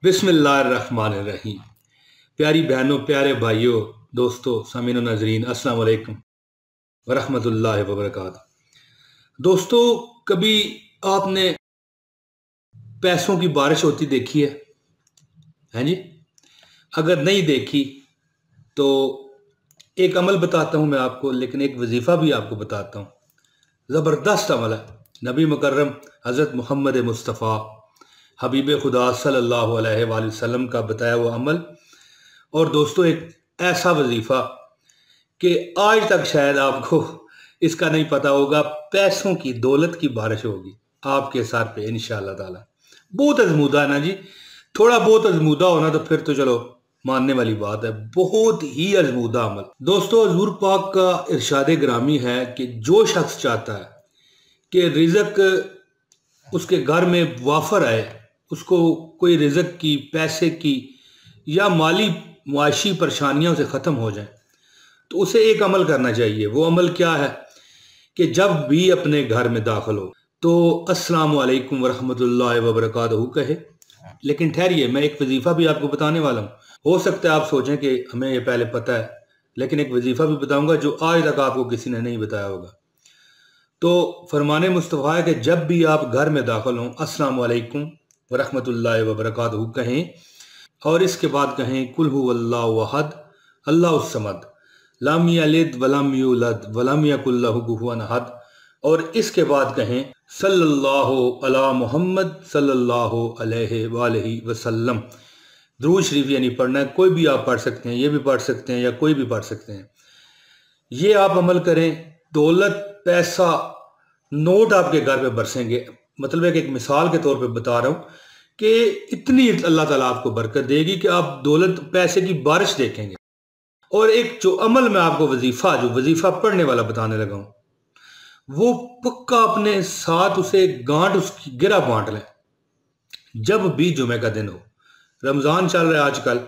बिस्मिल्लाहिर्रहमानिर्रहीम। प्यारी बहनों, प्यारे भाइयों, दोस्तों, सामीन और नाजरीन, अस्सलाम वालेकुम वरहमतुल्लाहि वबरकातुहू। दोस्तों, कभी आपने पैसों की बारिश होती देखी है? हैं जी? अगर नहीं देखी तो एक अमल बताता हूँ मैं आपको, लेकिन एक वजीफ़ा भी आपको बताता हूँ। ज़बरदस्त अमल है। नबी मुकर्रम हज़रत मोहम्मद मुस्तफ़ा हबीब खुदा सल्लल्लाहु अलैहि वसल्लम का बताया हुआ अमल। और दोस्तों, एक ऐसा वजीफ़ा कि आज तक शायद आपको इसका नहीं पता होगा। पैसों की, दौलत की बारिश होगी आपके सर पे इंशाअल्लाह ताला। बहुत अजमूदा है ना जी। थोड़ा बहुत अजमूदा होना तो फिर तो चलो मानने वाली बात है। बहुत ही अजमूदा अमल। दोस्तों, हजूर पाक का इरशाद ग्रामी है कि जो शख्स चाहता है कि रिज़्क उसके घर में वाफर आए, उसको कोई रिज़्क की, पैसे की या माली मुआशी परेशानियों से ख़त्म हो जाए, तो उसे एक अमल करना चाहिए। वो अमल क्या है कि जब भी अपने घर में दाखिल हो तो अस्सलाम वालेकुम वरहमतुल्लाहि वबरकातुहू कहे। लेकिन ठहरिए, मैं एक वजीफ़ा भी आपको बताने वाला हूँ। हो सकता है आप सोचें कि हमें ये पहले पता है, लेकिन एक वजीफ़ा भी बताऊंगा जो आज तक आपको किसी ने नहीं बताया होगा। तो फरमाने मुस्तफ़ा है कि जब भी आप घर में दाखिल हों, अस्सलाम वालेकुम वरहमतुल्लाहि वबरकातुहू कहें, और इसके बाद कहें कुल हुवल्लाहु अहद अल्लाहुस समद लम यलिद वलम यूलद वलम यकुल लहू कुफुवन अहद, और इसके बाद कहें सल्लल्लाहु अला मुहम्मद सल्लल्लाहु अलैहि वसल्लम। दुरूद शरीफ यानी पढ़ना है। कोई भी आप पढ़ सकते हैं, ये भी पढ़ सकते हैं या कोई भी पढ़ सकते हैं। ये आप अमल करें, दौलत, पैसा, नोट आपके घर पे बरसेंगे। मतलब एक मिसाल के तौर पे बता रहा हूँ कि इतनी अल्लाह ताला आपको बरकत देगी कि आप दौलत, पैसे की बारिश देखेंगे। और एक जो अमल में आपको जो वजीफा पढ़ने वाला बताने लगा हूं, वो पक्का अपने साथ उसे गांठ, उसकी गिरा बांट लें। जब भी जुमे का दिन हो, रमजान चल रहा है आजकल,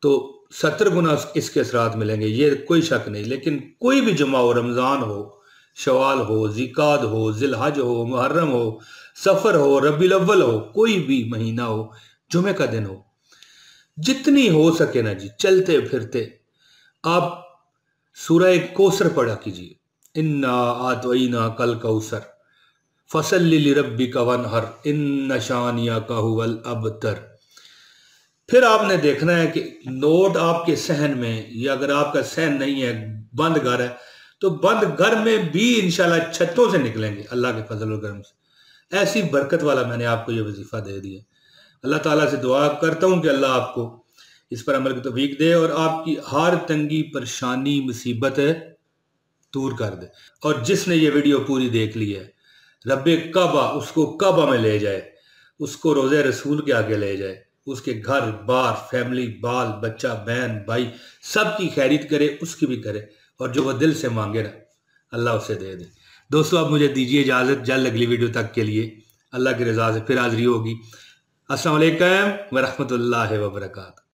तो 70 गुना इसके असरात मिलेंगे, ये कोई शक नहीं। लेकिन कोई भी जुमा हो, रमजान हो, शवाल हो, जिकाद हो, जिलहज हो, मुहर्रम हो, सफर हो, रबीउल अव्वल हो, कोई भी महीना हो, जुमे का दिन हो, जितनी हो सके ना जी, चलते फिरते आप सूरह कौसर पढ़ा कीजिए। इन्ना आतोइना कल कौसर फसल्लि लिरब्बिका वनहर इन्न शानियाका हुवल अबतर। फिर आपने देखना है कि नोट आपके सहन में, या अगर आपका सहन नहीं है, बंद घर है, तो बंद घर में भी इंशाल्लाह छतों से निकलेंगे अल्लाह के फजल और करम से। ऐसी बरकत वाला मैंने आपको ये वजीफा दे दिया। अल्लाह ताला से दुआ करता हूँ कि अल्लाह आपको इस पर अमल की तौफीक दे और आपकी हर तंगी, परेशानी, मुसीबत दूर कर दे। और जिसने ये वीडियो पूरी देख ली है, रब्बे काबा उसको काबा में ले जाए, उसको रोज़े रसूल के आगे ले जाए, उसके घर बार, फैमिली, बाल बच्चा, बहन भाई, सबकी खैरियत करे, उसकी भी करे, और जो वह दिल से मांगे ना, अल्लाह उसे दे दे। दोस्तों, अब मुझे दीजिए इजाज़त। जल्द अगली वीडियो तक के लिए अल्लाह की रज़ा से फिर हाज़िरी होगी। अस्सलाम वालेकुम वरहमतुल्लाहि वबरकातुहू।